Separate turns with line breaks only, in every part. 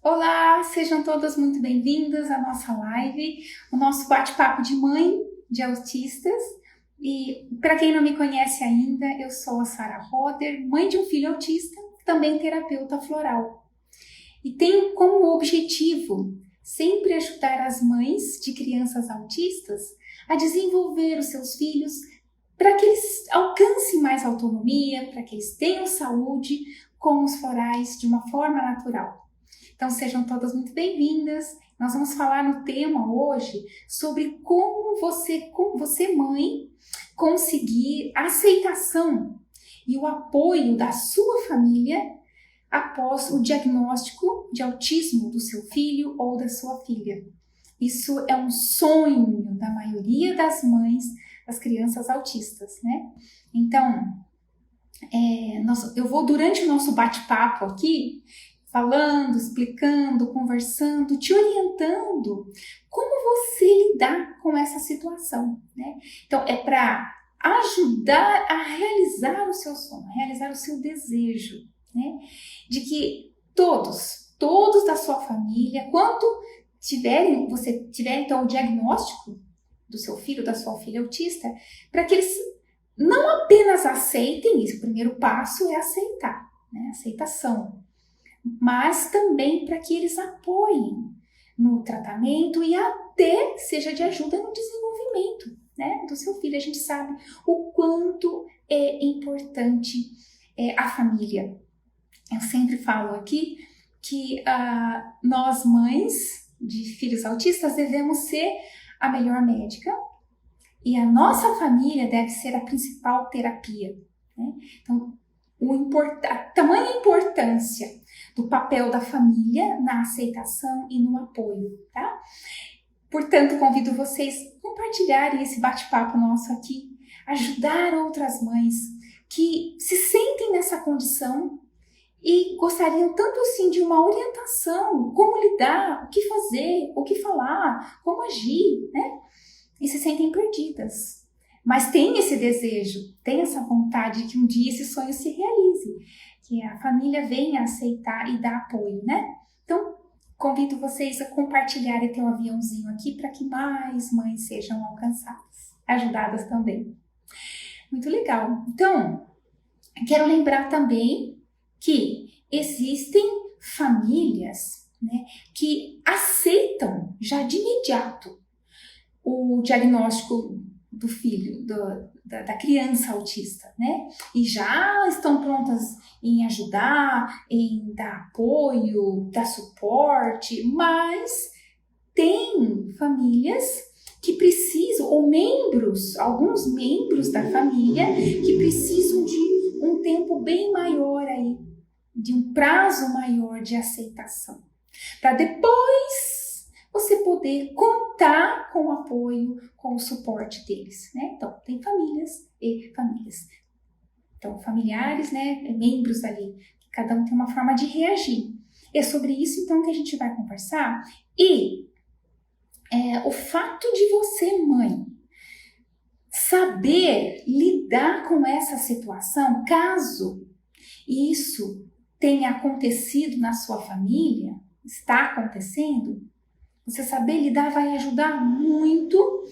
Olá, sejam todas muito bem-vindas à nossa live, o nosso bate-papo de mãe de autistas. E para quem não me conhece ainda, eu sou a Sara Roder, mãe de um filho autista, também terapeuta floral. E tenho como objetivo sempre ajudar as mães de crianças autistas a desenvolver os seus filhos para que eles alcancem mais autonomia, para que eles tenham saúde com os florais de uma forma natural. Então sejam todas muito bem-vindas. Nós vamos falar no tema hoje sobre como você mãe, conseguir a aceitação e o apoio da sua família após o diagnóstico de autismo do seu filho ou da sua filha. Isso é um sonho da maioria das mães das crianças autistas, né? Então, eu vou durante o nosso bate-papo aqui falando, explicando, conversando, te orientando como você lidar com essa situação, né? Então, é para ajudar a realizar o seu sonho, a realizar o seu desejo, né? De que todos da sua família, quando você tiver então o diagnóstico do seu filho, da sua filha autista, para que eles não apenas aceitem isso, o primeiro passo é aceitar, né? Aceitação, mas também para que eles apoiem no tratamento e até seja de ajuda no desenvolvimento, né, do seu filho. A gente sabe o quanto é importante a família. Eu sempre falo aqui que nós mães de filhos autistas devemos ser a melhor médica e a nossa família deve ser a principal terapia, né? Então, a tamanha importância do papel da família na aceitação e no apoio, tá? Portanto, convido vocês a compartilharem esse bate-papo nosso aqui, ajudar outras mães que se sentem nessa condição e gostariam tanto assim de uma orientação, como lidar, o que fazer, o que falar, como agir, né? E se sentem perdidas. Mas tem esse desejo, tem essa vontade de que um dia esse sonho se realize, que a família venha aceitar e dar apoio, né? Então, convido vocês a compartilharem teu aviãozinho aqui para que mais mães sejam alcançadas, ajudadas também. Muito legal. Então, quero lembrar também que existem famílias, né, que aceitam já de imediato o diagnóstico do filho, da criança autista, né? E já estão prontas em ajudar, em dar apoio, dar suporte, mas tem famílias que precisam, ou alguns membros da família que precisam de um tempo bem maior aí, de um prazo maior de aceitação, para depois você poder contar com o apoio, com o suporte deles, né? Então, tem famílias e famílias. Então, familiares, né? Membros ali, cada um tem uma forma de reagir. É sobre isso, então, que a gente vai conversar. E o fato de você, mãe, saber lidar com essa situação, caso isso tenha acontecido na sua família, está acontecendo, você saber lidar vai ajudar muito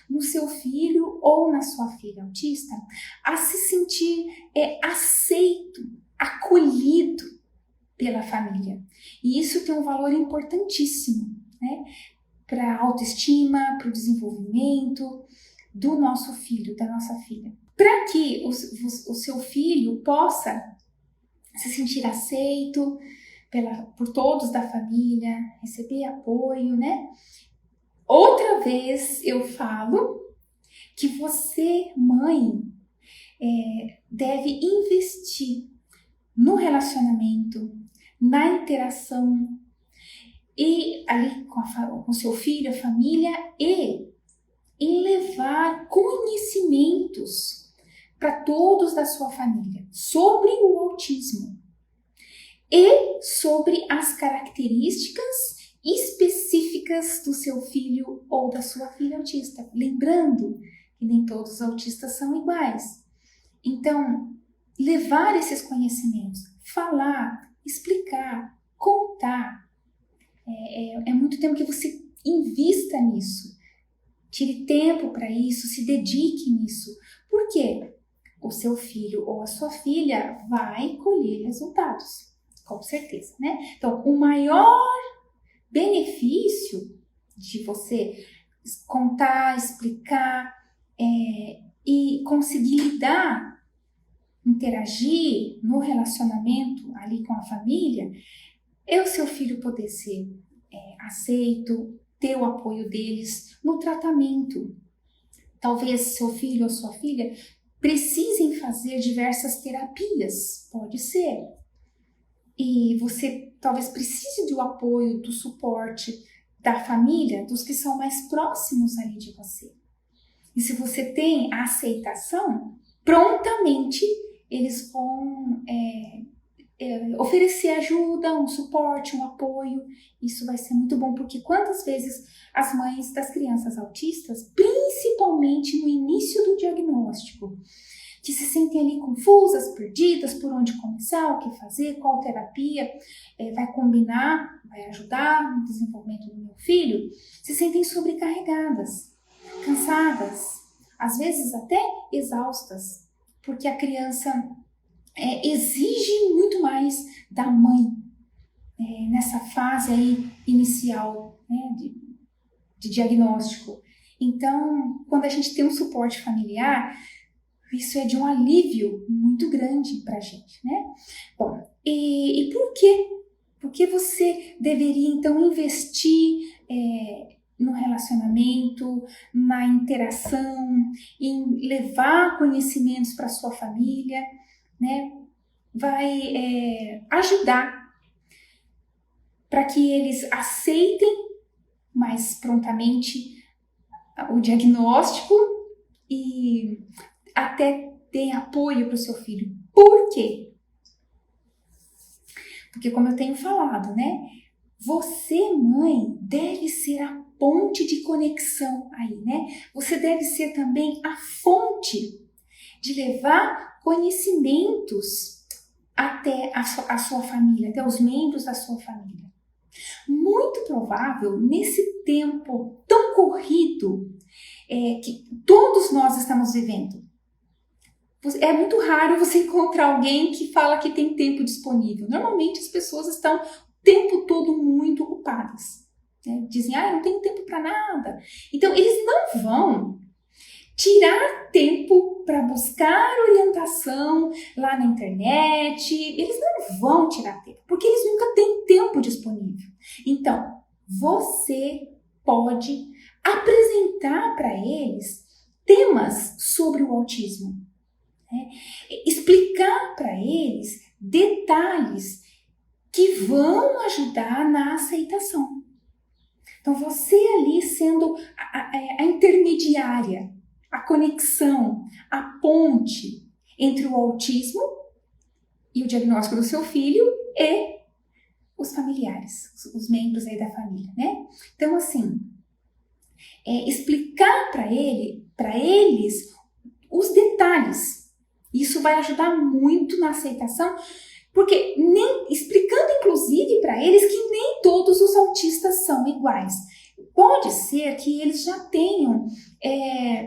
no seu filho ou na sua filha autista a se sentir aceito, acolhido pela família. E isso tem um valor importantíssimo, né? Para a autoestima, para o desenvolvimento do nosso filho, da nossa filha. Para que o seu filho possa se sentir aceito por todos da família, receber apoio, né? Outra vez eu falo que você, mãe, deve investir no relacionamento, na interação e ali com seu filho, a família, e em levar conhecimentos para todos da sua família sobre o autismo e sobre as características específicas do seu filho ou da sua filha autista. Lembrando que nem todos os autistas são iguais. Então, levar esses conhecimentos, falar, explicar, contar, É muito tempo que você invista nisso. Tire tempo para isso, se dedique nisso. Por quê? O seu filho ou a sua filha vai colher resultados, com certeza, né? Então, o maior benefício de você contar, explicar e conseguir lidar, interagir no relacionamento ali com a família, é o seu filho poder ser aceito, ter o apoio deles no tratamento. Talvez seu filho ou sua filha precisem fazer diversas terapias, pode ser. E você talvez precise do apoio, do suporte da família, dos que são mais próximos ali de você. E se você tem a aceitação, prontamente eles vão oferecer ajuda, um suporte, um apoio. Isso vai ser muito bom, porque quantas vezes as mães das crianças autistas, principalmente no início do diagnóstico, que se sentem ali confusas, perdidas, por onde começar, o que fazer, qual terapia vai combinar, vai ajudar no desenvolvimento do meu filho, se sentem sobrecarregadas, cansadas, às vezes até exaustas, porque a criança exige muito mais da mãe nessa fase aí inicial, né, de diagnóstico. Então, quando a gente tem um suporte familiar, isso é de um alívio muito grande para a gente, né? Bom, e por quê? Por que você deveria, então, investir no relacionamento, na interação, em levar conhecimentos para sua família, né? Vai ajudar para que eles aceitem mais prontamente o diagnóstico e até deem apoio para o seu filho. Por quê? Porque, como eu tenho falado, né? Você, mãe, deve ser a ponte de conexão aí, né? Você deve ser também a fonte de levar conhecimentos até a sua família, até os membros da sua família. Muito provável, nesse tempo tão corrido que todos nós estamos vivendo, é muito raro você encontrar alguém que fala que tem tempo disponível. Normalmente as pessoas estão o tempo todo muito ocupadas, né? Dizem, eu não tenho tempo para nada. Então, eles não vão tirar tempo para buscar orientação lá na internet. Eles não vão tirar tempo, porque eles nunca têm tempo disponível. Então, você pode apresentar para eles temas sobre o autismo, né? Explicar para eles detalhes que vão ajudar na aceitação. Então, você ali sendo a intermediária, a conexão, a ponte entre o autismo e o diagnóstico do seu filho e os familiares, os membros aí da família, né? Então, assim, explicar para eles os detalhes. Isso vai ajudar muito na aceitação, porque explicando inclusive para eles que nem todos os autistas são iguais. Pode ser que eles já tenham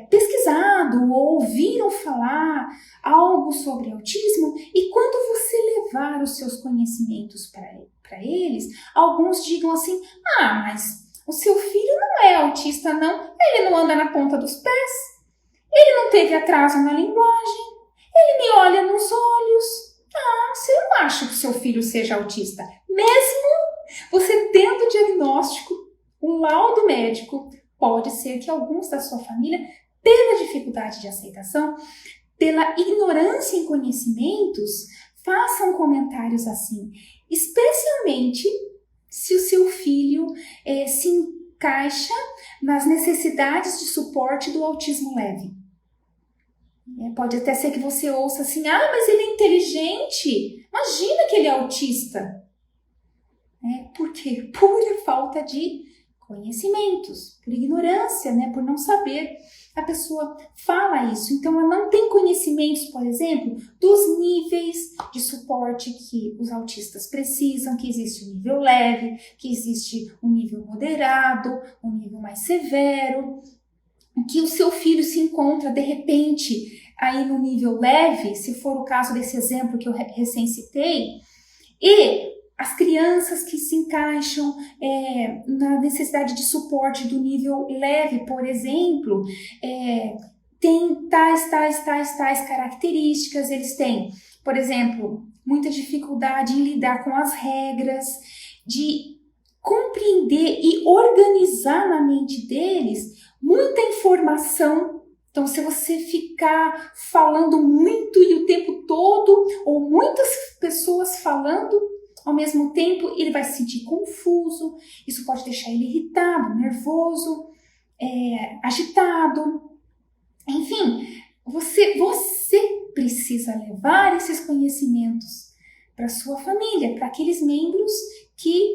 pesquisado ou ouviram falar algo sobre autismo, e quando você levar os seus conhecimentos para eles, alguns digam assim, mas o seu filho não é autista não, ele não anda na ponta dos pés, ele não teve atraso na linguagem, ele me olha nos olhos. Você não acha que seu filho seja autista? Mesmo você tendo o diagnóstico, um laudo médico, pode ser que alguns da sua família, pela dificuldade de aceitação, pela ignorância em conhecimentos, façam comentários assim, especialmente se o seu filho se encaixa nas necessidades de suporte do autismo leve. Pode até ser que você ouça assim, mas ele é inteligente, imagina que ele é autista. Por quê? Pura falta de Conhecimentos, por ignorância, né? Por não saber. A pessoa fala isso, então ela não tem conhecimentos, por exemplo, dos níveis de suporte que os autistas precisam, que existe um nível leve, que existe um nível moderado, um nível mais severo, que o seu filho se encontra de repente aí no nível leve, se for o caso desse exemplo que eu recém citei, e as crianças que se encaixam na necessidade de suporte do nível leve, por exemplo, têm tais características. Eles têm, por exemplo, muita dificuldade em lidar com as regras, de compreender e organizar na mente deles muita informação. Então, se você ficar falando muito e o tempo todo, ou muitas pessoas falando ao mesmo tempo, ele vai se sentir confuso, isso pode deixar ele irritado, nervoso, agitado. Enfim, você precisa levar esses conhecimentos para sua família, para aqueles membros que,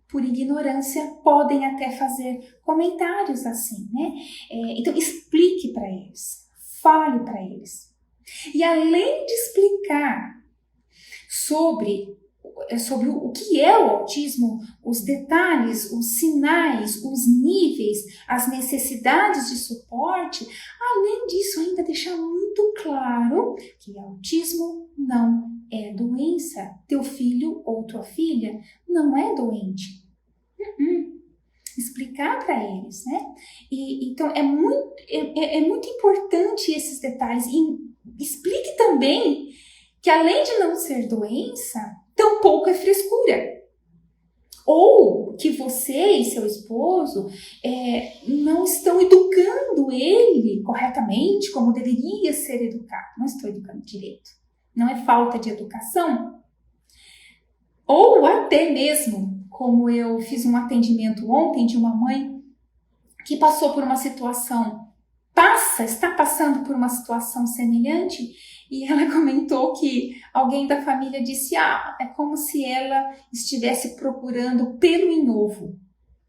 por ignorância, podem até fazer comentários assim, né? Então, explique para eles, fale para eles. E além de explicar sobre o que é o autismo, os detalhes, os sinais, os níveis, as necessidades de suporte, além disso, ainda deixar muito claro que autismo não é doença. Teu filho ou tua filha não é doente. Explicar para eles, né? Então, é muito importante esses detalhes. E explique também que, além de não ser doença, tampouco é frescura. Ou que você e seu esposo não estão educando ele corretamente, como deveria ser educado. Não estou educando direito. Não é falta de educação. Ou até mesmo, como eu fiz um atendimento ontem de uma mãe que passou por uma situação, está passando por uma situação semelhante, e ela comentou que alguém da família disse, é como se ela estivesse procurando pelo em ovo,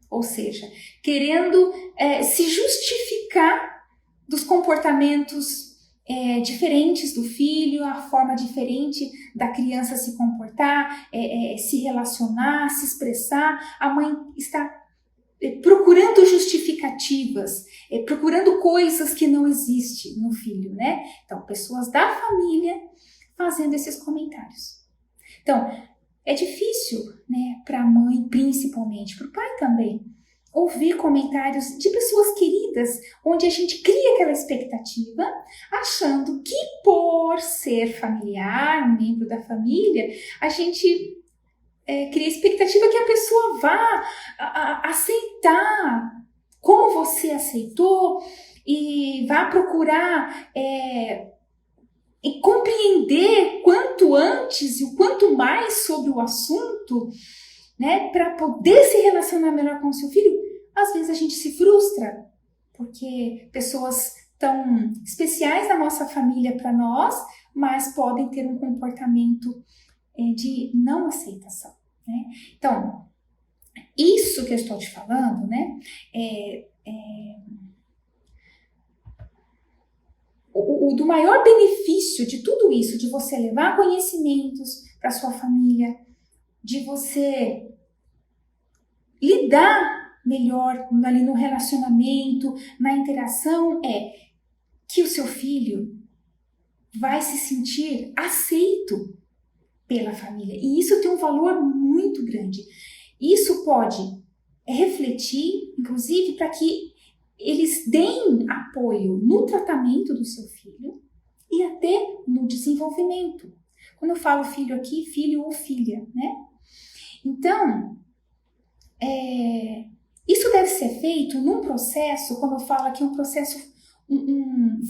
ou seja, querendo se justificar dos comportamentos diferentes do filho, a forma diferente da criança se comportar, se relacionar, se expressar. A mãe está procurando justificativas, procurando coisas que não existem no filho, né? Então, pessoas da família fazendo esses comentários. Então, é difícil, né, para a mãe, principalmente, para o pai também, ouvir comentários de pessoas queridas, onde a gente cria aquela expectativa, achando que por ser familiar, um membro da família, a gente cria a expectativa que a pessoa vá aceitar como você aceitou e vá procurar e compreender quanto antes e o quanto mais sobre o assunto, né, para poder se relacionar melhor com o seu filho. Às vezes a gente se frustra, porque pessoas tão especiais na nossa família para nós, mas podem ter um comportamento de não aceitação, né? Então, isso que eu estou te falando, né, do maior benefício de tudo isso, de você levar conhecimentos para sua família, de você lidar melhor ali no relacionamento, na interação, que o seu filho vai se sentir aceito pela família. E isso tem um valor muito grande. Isso pode refletir, inclusive, para que eles deem apoio no tratamento do seu filho e até no desenvolvimento. Quando eu falo filho aqui, filho ou filha, né? Então, isso deve ser feito num processo, como eu falo aqui, um processo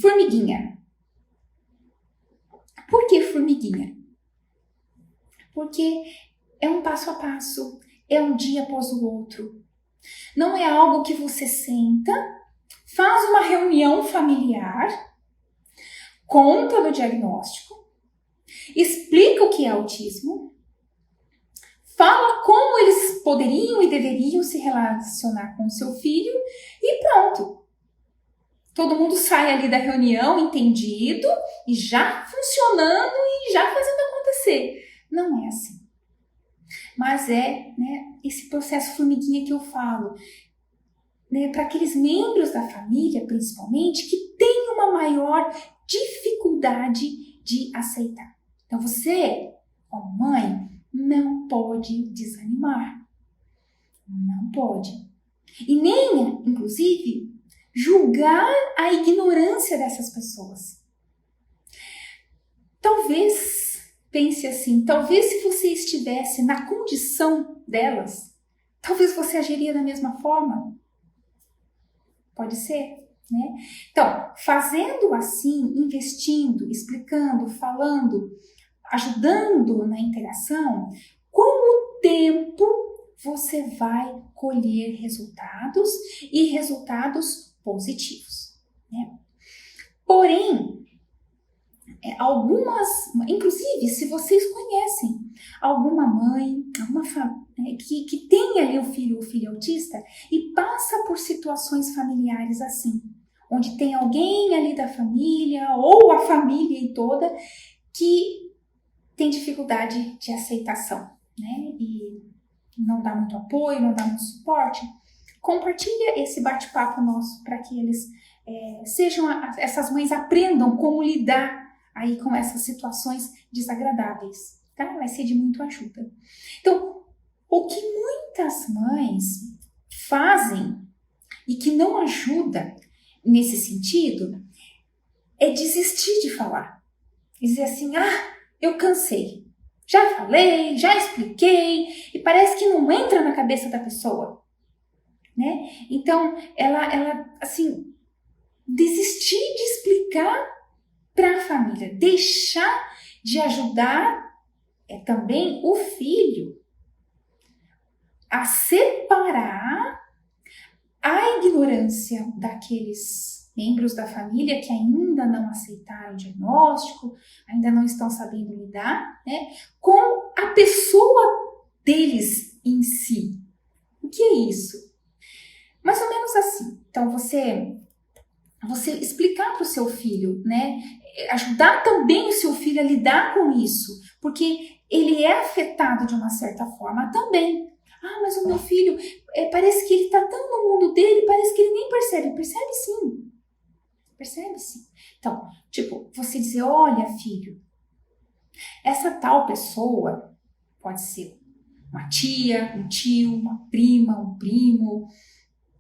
formiguinha. Por que formiguinha? Porque é um passo a passo, é um dia após o outro. Não é algo que você senta, faz uma reunião familiar, conta do diagnóstico, explica o que é autismo, fala como eles poderiam e deveriam se relacionar com o seu filho e pronto. Todo mundo sai ali da reunião entendido e já funcionando e já fazendo acontecer. Não é assim. Mas é, né, esse processo formiguinha que eu falo, né, para aqueles membros da família, principalmente, que têm uma maior dificuldade de aceitar. Então você, como mãe, não pode desanimar. Não pode. E nem, inclusive, julgar a ignorância dessas pessoas. Talvez, pense assim, talvez se você estivesse na condição delas, talvez você agiria da mesma forma. Pode ser, né? Então, fazendo assim, investindo, explicando, falando, ajudando na interação, com o tempo você vai colher resultados e resultados positivos, né? Porém, inclusive, se vocês conhecem alguma mãe, alguma família que tem ali um filho ou filha autista e passa por situações familiares assim, onde tem alguém ali da família ou a família toda que tem dificuldade de aceitação, né? E não dá muito apoio, não dá muito suporte, compartilha esse bate-papo nosso para que eles essas mães aprendam como lidar aí com essas situações desagradáveis, tá? Vai ser de muito ajuda. Então, o que muitas mães fazem e que não ajuda nesse sentido é desistir de falar. Dizer assim, eu cansei. Já falei, já expliquei e parece que não entra na cabeça da pessoa, né? Então, ela assim, desistir de explicar para a família, deixar de ajudar também o filho a separar a ignorância daqueles membros da família que ainda não aceitaram o diagnóstico, ainda não estão sabendo lidar, né, com a pessoa deles em si. O que é isso? Mais ou menos assim. Então, você explicar para o seu filho, né, ajudar também o seu filho a lidar com isso, porque ele é afetado de uma certa forma também. Mas o meu filho, parece que ele está tão no mundo dele, parece que ele nem percebe. Percebe sim. Percebe sim. Então, você dizer, olha filho, essa tal pessoa pode ser uma tia, um tio, uma prima, um primo,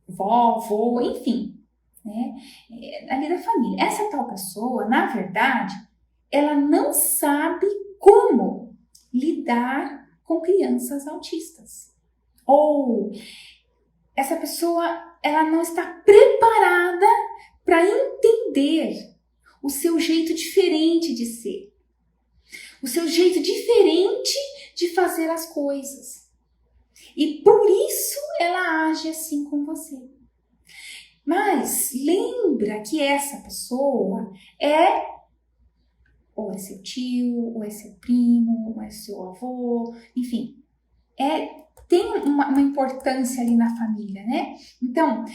vó, avô, enfim, né? Ali da família. Essa tal pessoa, na verdade, ela não sabe como lidar com crianças autistas. Ou essa pessoa, ela não está preparada para entender o seu jeito diferente de ser, o seu jeito diferente de fazer as coisas. E por isso ela age assim com você. Mas lembra que essa pessoa ou é seu tio, ou é seu primo, ou é seu avô, enfim, tem uma importância ali na família, né? Então,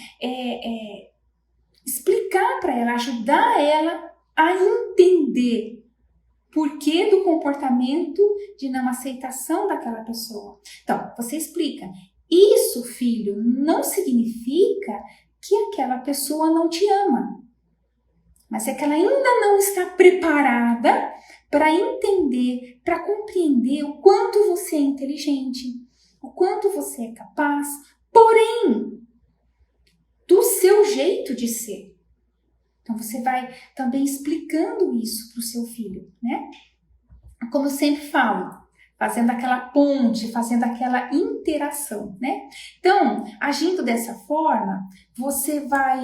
explicar para ela, ajudar ela a entender porquê do comportamento de não aceitação daquela pessoa. Então, você explica, isso, filho, não significa que aquela pessoa não te ama, mas é que ela ainda não está preparada para entender, para compreender o quanto você é inteligente, o quanto você é capaz, porém, do seu jeito de ser. Então, você vai também explicando isso para o seu filho, né? Como eu sempre falo, fazendo aquela ponte, fazendo aquela interação, né? Então, agindo dessa forma, você vai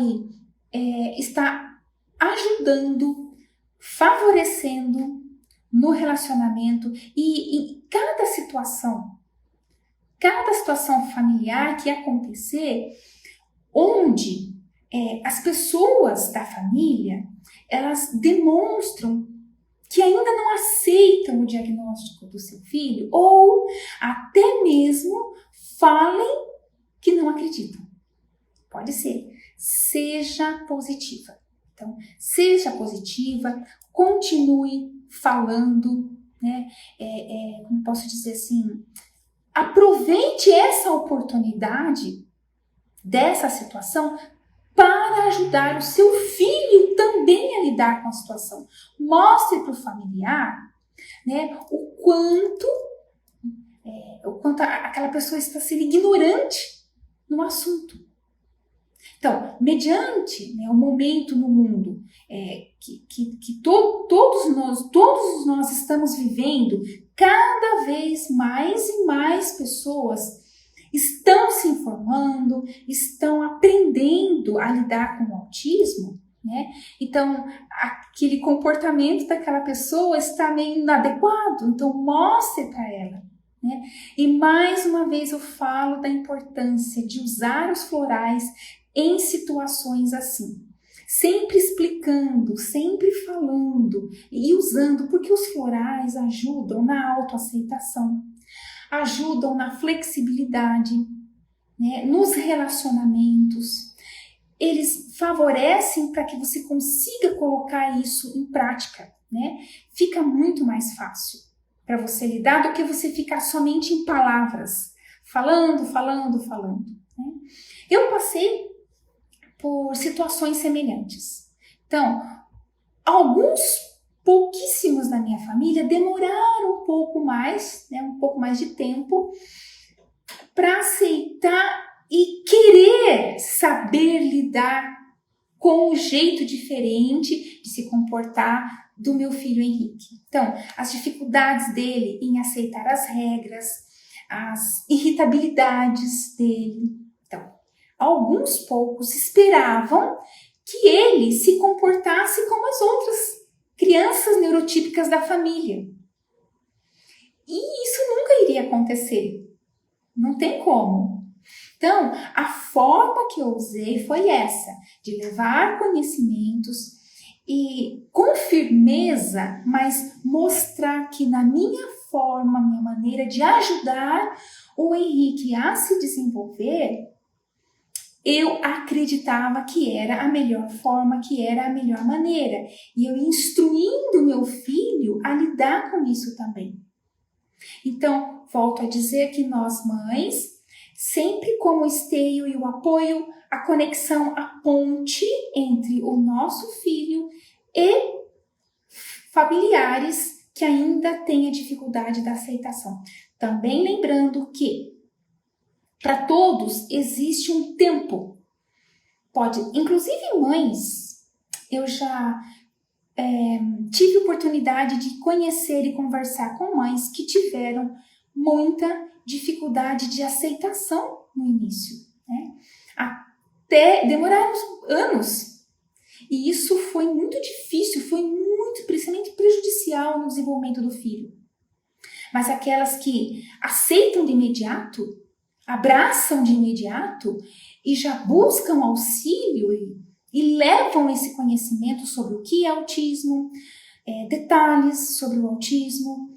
estar ajudando, favorecendo no relacionamento e em cada situação familiar que acontecer, onde as pessoas da família, elas demonstram que ainda não aceitam o diagnóstico do seu filho, ou até mesmo falem que não acreditam. Pode ser. Seja positiva. Então, seja positiva, continue falando, né? Como posso dizer assim, aproveite essa oportunidade dessa situação para ajudar o seu filho também a lidar com a situação. Mostre para o familiar, né, o quanto aquela pessoa está sendo ignorante no assunto. Então, mediante, né, o momento no mundo que todos nós estamos vivendo, cada vez mais e mais pessoas estão se informando, estão aprendendo a lidar com o autismo, né? Então, aquele comportamento daquela pessoa está meio inadequado, então mostre para ela, né? E mais uma vez eu falo da importância de usar os florais em situações assim. Sempre explicando, sempre falando e usando, porque os florais ajudam na autoaceitação, ajudam na flexibilidade, né, nos relacionamentos. Eles favorecem para que você consiga colocar isso em prática, né? Fica muito mais fácil para você lidar do que você ficar somente em palavras, falando, né? Eu passei por situações semelhantes. Então, alguns pouquíssimos da minha família demoraram um pouco mais de tempo para aceitar e querer saber lidar com o jeito diferente de se comportar do meu filho Henrique. Então, as dificuldades dele em aceitar as regras, as irritabilidades dele. Então, alguns poucos esperavam que ele se comportasse como as outras crianças neurotípicas da família. E isso nunca iria acontecer. Não tem como. Então, a forma que eu usei foi essa, de levar conhecimentos e com firmeza, mas mostrar que na minha forma, minha maneira de ajudar o Henrique a se desenvolver, eu acreditava que era a melhor forma, que era a melhor maneira. E eu instruindo meu filho a lidar com isso também. Então, volto a dizer que nós mães, sempre como esteio e o apoio, a conexão, a ponte entre o nosso filho e familiares que ainda têm a dificuldade da aceitação. Também lembrando que para todos existe um tempo. Inclusive mães, eu já tive oportunidade de conhecer e conversar com mães que tiveram muita dificuldade de aceitação no início, né? Até demoraram anos. E isso foi muito difícil, foi muito, principalmente prejudicial no desenvolvimento do filho. Mas aquelas que aceitam de imediato, abraçam de imediato e já buscam auxílio e levam esse conhecimento sobre o que é autismo, detalhes sobre o autismo,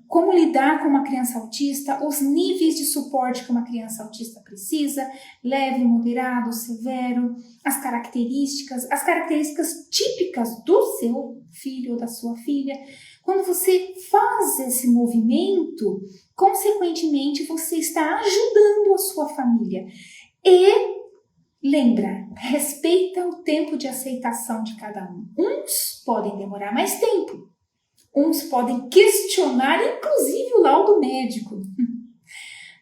como lidar com uma criança autista, os níveis de suporte que uma criança autista precisa, leve, moderado, severo, as características típicas do seu filho ou da sua filha. Quando você faz esse movimento, consequentemente você está ajudando a sua família. E lembra, respeita o tempo de aceitação de cada um. Uns podem demorar mais tempo. Uns podem questionar, inclusive, o laudo médico,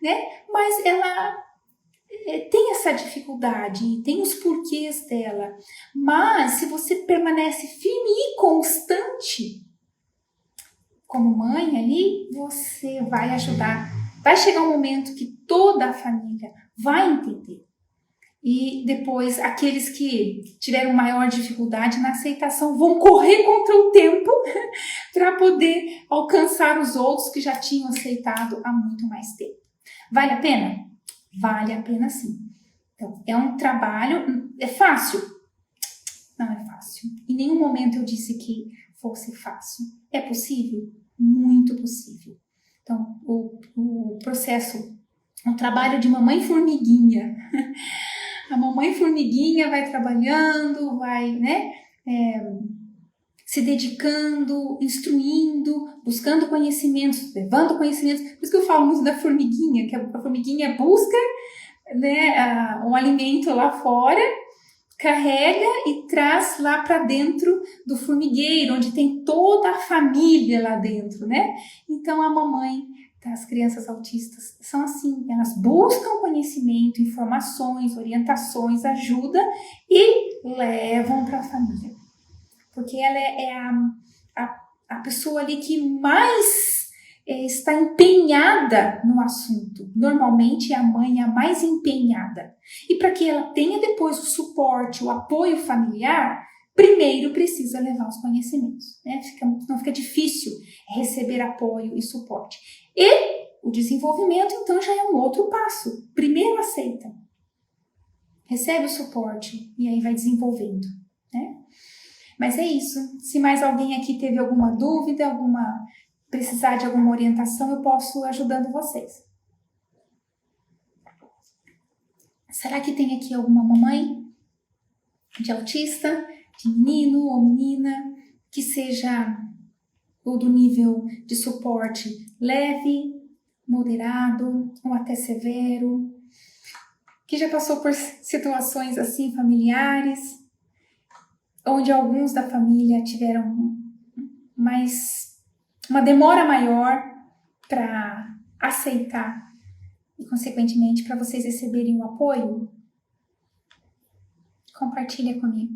né? Mas ela tem essa dificuldade, tem os porquês dela. Mas se você permanece firme e constante, como mãe ali, você vai ajudar. Vai chegar um momento que toda a família vai entender. E depois, aqueles que tiveram maior dificuldade na aceitação vão correr contra o tempo para poder alcançar os outros que já tinham aceitado há muito mais tempo. Vale a pena? Vale a pena sim. Então, é um trabalho. É fácil? Não é fácil. Em nenhum momento eu disse que fosse fácil. É possível? Muito possível. Então, o processo, o trabalho de mamãe formiguinha. A mamãe formiguinha vai trabalhando, vai, né, se dedicando, instruindo, buscando conhecimentos, levando conhecimentos. Por isso que eu falo muito da formiguinha, que a formiguinha busca, né, um alimento lá fora, carrega e traz lá para dentro do formigueiro, onde tem toda a família lá dentro, né? Então a mamãe das crianças autistas são assim, elas buscam conhecimento, informações, orientações, ajuda e levam para a família. Porque ela é a pessoa ali que mais está empenhada no assunto. Normalmente a mãe é a mais empenhada. E para que ela tenha depois o suporte, o apoio familiar, primeiro precisa levar os conhecimentos. Né? Não fica difícil receber apoio e suporte. E o desenvolvimento, então, já é um outro passo. Primeiro aceita. Recebe o suporte e aí vai desenvolvendo. Né? Mas é isso. Se mais alguém aqui teve alguma dúvida, precisar de alguma orientação, eu posso ajudando vocês. Será que tem aqui alguma mamãe de autista, de menino ou menina, que seja ou do nível de suporte leve, moderado ou até severo, que já passou por situações assim familiares, onde alguns da família tiveram uma demora maior para aceitar e, consequentemente, para vocês receberem o apoio? Compartilha comigo.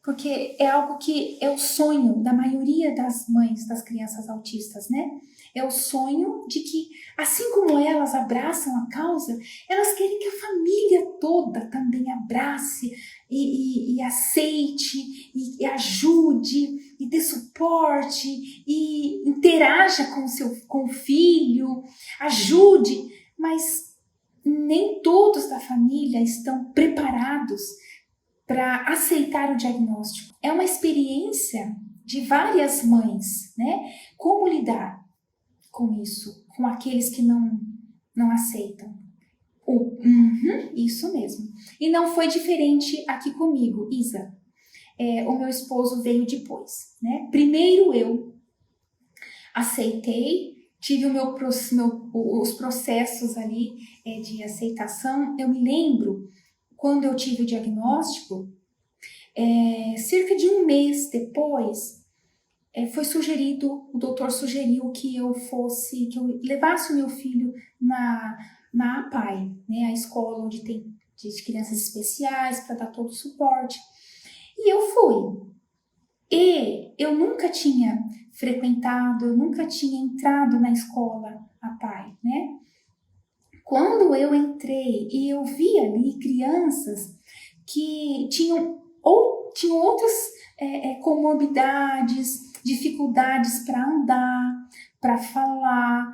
Porque é algo que é o sonho da maioria das mães das crianças autistas, né? É o sonho de que, assim como elas abraçam a causa, elas querem que a família toda também abrace e aceite, e ajude, e dê suporte, e interaja com o filho, ajude, mas nem todos da família estão preparados para aceitar o diagnóstico. É uma experiência de várias mães, né? Como lidar com isso, com aqueles que não aceitam. Isso mesmo. E não foi diferente aqui comigo, Isa. O meu esposo veio depois, né? Primeiro eu aceitei, tive os processos ali de aceitação. Eu me lembro, quando eu tive o diagnóstico, cerca de um mês depois, foi sugerido, o doutor sugeriu que eu levasse o meu filho na APAE, né, a escola onde tem de crianças especiais, para dar todo o suporte. E eu fui. E eu nunca tinha frequentado, eu nunca tinha entrado na escola APAE, né? Quando eu entrei e eu vi ali crianças que tinham outras comorbidades, dificuldades para andar, para falar,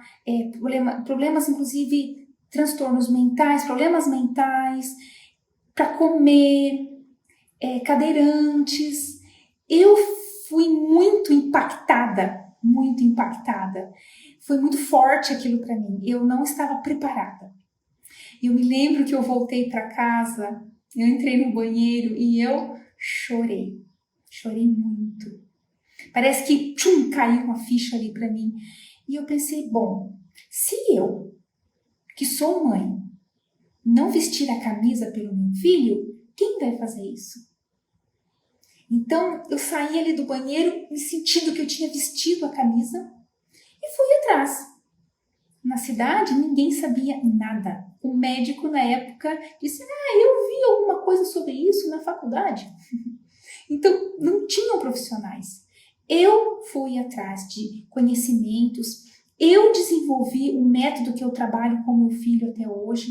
problemas inclusive transtornos mentais, problemas mentais, para comer, cadeirantes. Eu fui muito impactada. Foi muito forte aquilo para mim. Eu não estava preparada. Eu me lembro que eu voltei para casa, eu entrei no banheiro e eu chorei. Chorei muito. Parece que caiu uma ficha ali para mim. E eu pensei, bom, se eu, que sou mãe, não vestir a camisa pelo meu filho, quem vai fazer isso? Então, eu saí ali do banheiro me sentindo que eu tinha vestido a camisa e fui atrás. Na cidade, ninguém sabia nada. O médico, na época, disse, eu vi alguma coisa sobre isso na faculdade. Então, não tinham profissionais. Eu fui atrás de conhecimentos, eu desenvolvi um método que eu trabalho com meu filho até hoje,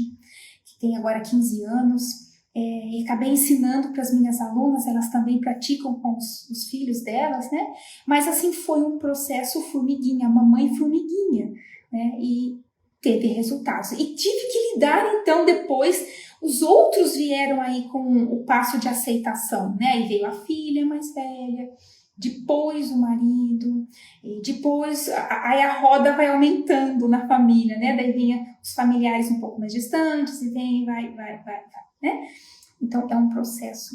que tem agora 15 anos, e acabei ensinando para as minhas alunas, elas também praticam com os filhos delas, né? Mas assim foi um processo formiguinha, mamãe formiguinha, né? E teve resultados. E tive que lidar, então, depois, os outros vieram aí com o passo de aceitação, né? Aí veio a filha mais velha, depois o marido, e depois aí a roda vai aumentando na família, né? Daí vinha os familiares um pouco mais distantes, e vem, vai, né? Então, é um processo.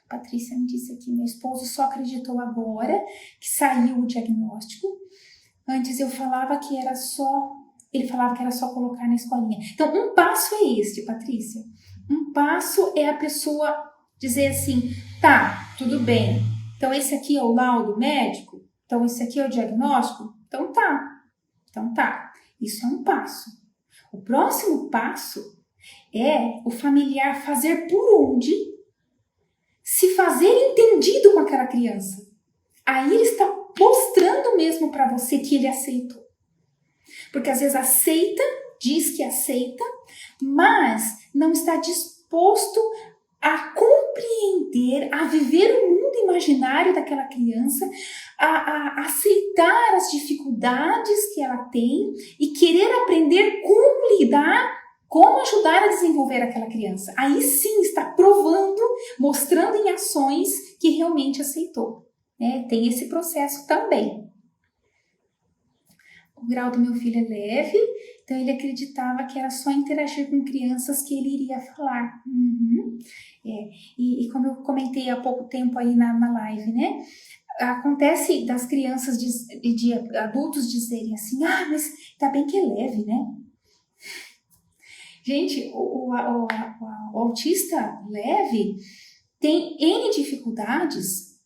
A Patrícia me disse aqui, meu esposo só acreditou agora que saiu o diagnóstico. Antes eu falava que era só, ele falava que era só colocar na escolinha. Então, um passo é este, Patrícia. Um passo é a pessoa dizer assim, tá, tudo bem. Então, esse aqui é o laudo médico? Então, esse aqui é o diagnóstico? Então, tá. Isso é um passo. O próximo passo é o familiar fazer por onde se fazer entendido com aquela criança. Aí ele está mostrando mesmo para você que ele aceitou. Porque às vezes aceita, diz que aceita, mas não está disposto a compreender, a viver o mundo imaginário daquela criança, a aceitar as dificuldades que ela tem e querer aprender como lidar, como ajudar a desenvolver aquela criança. Aí sim está provando, mostrando em ações que realmente aceitou. Né? Tem esse processo também. O grau do meu filho é leve, então ele acreditava que era só interagir com crianças que ele iria falar. E como eu comentei há pouco tempo aí na live, né? Acontece das crianças de adultos dizerem assim, mas tá bem que é leve, né? Gente, o autista leve tem N dificuldades.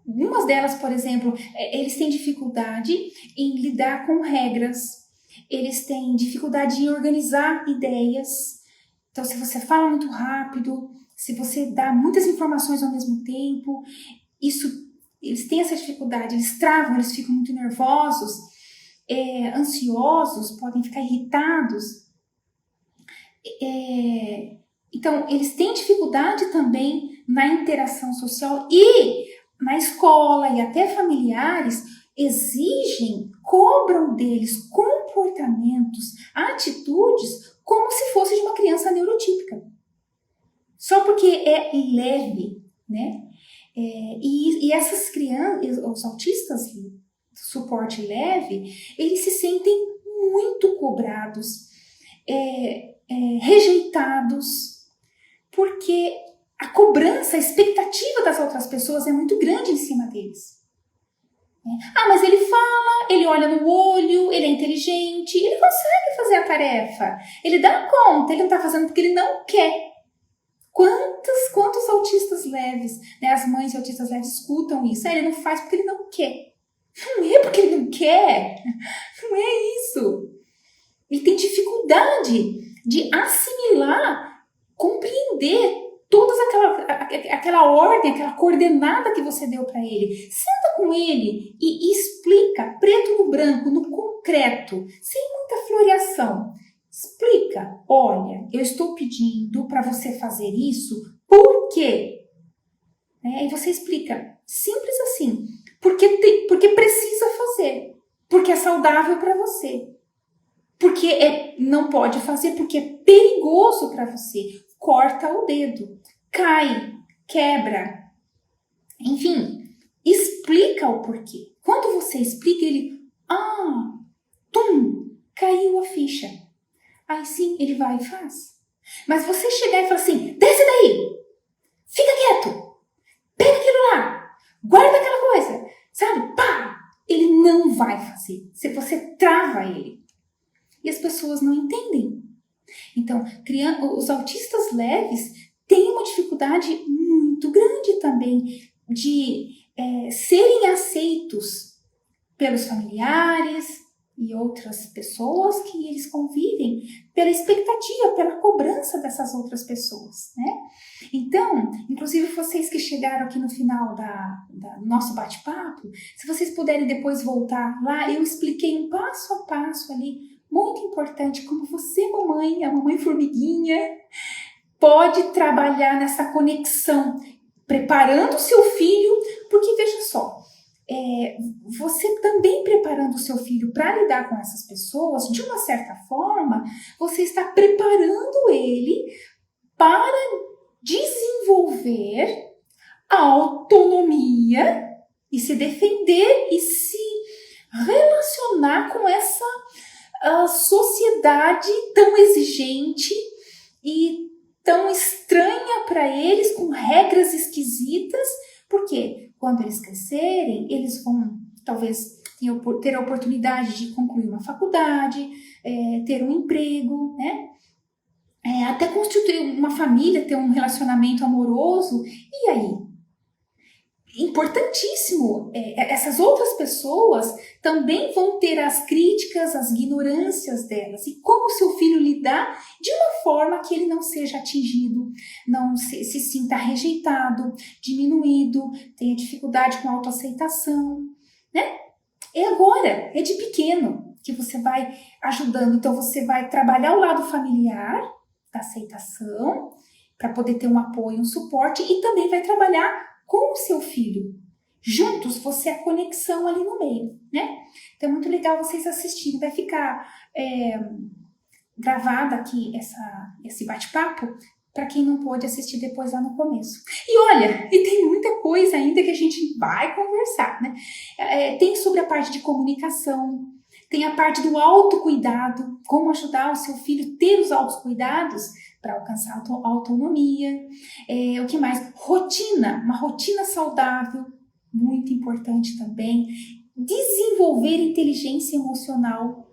Umas delas, por exemplo, eles têm dificuldade em lidar com regras, eles têm dificuldade em organizar ideias. Então, se você fala muito rápido, se você dá muitas informações ao mesmo tempo, eles têm essa dificuldade, eles travam, eles ficam muito nervosos, ansiosos, podem ficar irritados. Então, eles têm dificuldade também na interação social e na escola e até familiares cobram deles comportamentos, atitudes como se fosse de uma criança neurotípica. Só porque é leve, né? E essas crianças, os autistas de suporte leve, eles se sentem muito cobrados, rejeitados, porque a cobrança, a expectativa das outras pessoas é muito grande em cima deles. Mas ele fala, ele olha no olho, ele é inteligente, ele consegue fazer a tarefa, ele dá conta, ele não está fazendo porque ele não quer. Quantos autistas leves, né, as mães de autistas leves escutam isso? Ele não faz porque ele não quer. Não é porque ele não quer, não é isso. Ele tem dificuldade de assimilar, compreender toda aquela ordem, aquela coordenada que você deu para ele. Senta com ele e explica, preto no branco, no concreto, sem muita floreação. Explica, olha, eu estou pedindo para você fazer isso, por quê? E você explica, simples assim, porque precisa fazer, porque é saudável para você. Porque não pode fazer, porque é perigoso para você. Corta o dedo, cai, quebra. Enfim, explica o porquê. Quando você explica, ele... caiu a ficha. Aí sim, ele vai e faz. Mas você chegar e falar assim, desce daí, fica quieto, pega aquilo lá, guarda aquela coisa, sabe? Pá! Ele não vai fazer. Se você trava ele. E as pessoas não entendem. Então, os autistas leves têm uma dificuldade muito grande também de serem aceitos pelos familiares e outras pessoas que eles convivem, pela expectativa, pela cobrança dessas outras pessoas, né? Então, inclusive vocês que chegaram aqui no final do nosso bate-papo, se vocês puderem depois voltar lá, eu expliquei um passo a passo ali, muito importante, como você, mamãe, a mamãe formiguinha, pode trabalhar nessa conexão, preparando o seu filho, porque veja só, você também preparando o seu filho para lidar com essas pessoas, de uma certa forma, você está preparando ele para desenvolver a autonomia e se defender e se relacionar com essa sociedade tão exigente e tão estranha para eles, com regras esquisitas, porque quando eles crescerem, eles vão talvez ter a oportunidade de concluir uma faculdade, ter um emprego, né? Até constituir uma família, ter um relacionamento amoroso. E aí? Importantíssimo, essas outras pessoas também vão ter as críticas, as ignorâncias delas. E como o seu filho lidar de uma forma que ele não seja atingido, não se sinta rejeitado, diminuído, tenha dificuldade com a autoaceitação, né? É agora, é de pequeno que você vai ajudando. Então você vai trabalhar o lado familiar da aceitação, para poder ter um apoio, um suporte, e também vai trabalhar com o seu filho. Juntos, você é a conexão ali no meio, né? Então é muito legal vocês assistirem. Vai ficar gravado aqui esse bate-papo para quem não pôde assistir depois lá no começo. E olha, e tem muita coisa ainda que a gente vai conversar, né? Tem sobre a parte de comunicação, tem a parte do autocuidado, como ajudar o seu filho a ter os autocuidados para alcançar a autonomia. O que mais? Rotina, uma rotina saudável, muito importante também. Desenvolver inteligência emocional,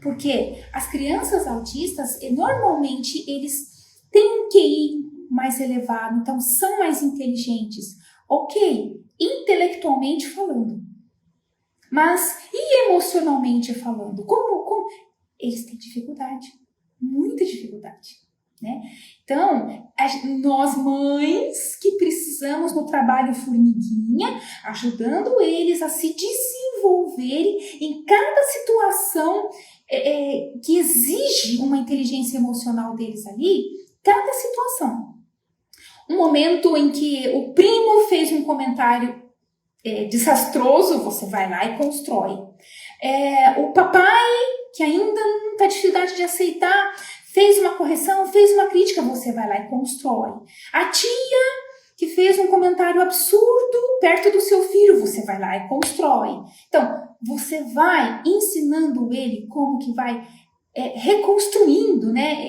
porque as crianças autistas, normalmente, eles têm um QI mais elevado, então são mais inteligentes. Ok, intelectualmente falando. Mas, e emocionalmente falando? Como? Eles têm dificuldade, muita dificuldade, né? Então, nós mães que precisamos no trabalho formiguinha, ajudando eles a se desenvolverem em cada situação que exige uma inteligência emocional deles ali, cada situação. Um momento em que o primo fez um comentário desastroso, você vai lá e constrói. O papai, que ainda não está de dificuldade de aceitar, fez uma correção, fez uma crítica, você vai lá e constrói. A tia, que fez um comentário absurdo perto do seu filho, você vai lá e constrói. Então, você vai ensinando ele como que vai reconstruindo, né?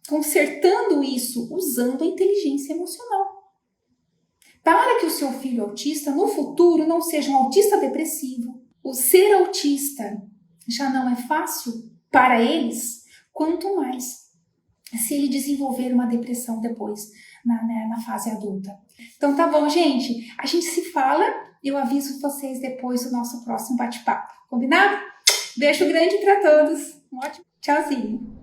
Consertando isso, usando a inteligência emocional. Para que o seu filho autista, no futuro, não seja um autista depressivo. O ser autista já não é fácil para eles, quanto mais se ele desenvolver uma depressão depois, na fase adulta. Então tá bom, gente? A gente se fala, eu aviso vocês depois do nosso próximo bate-papo. Combinado? Beijo grande para todos. Um ótimo tchauzinho.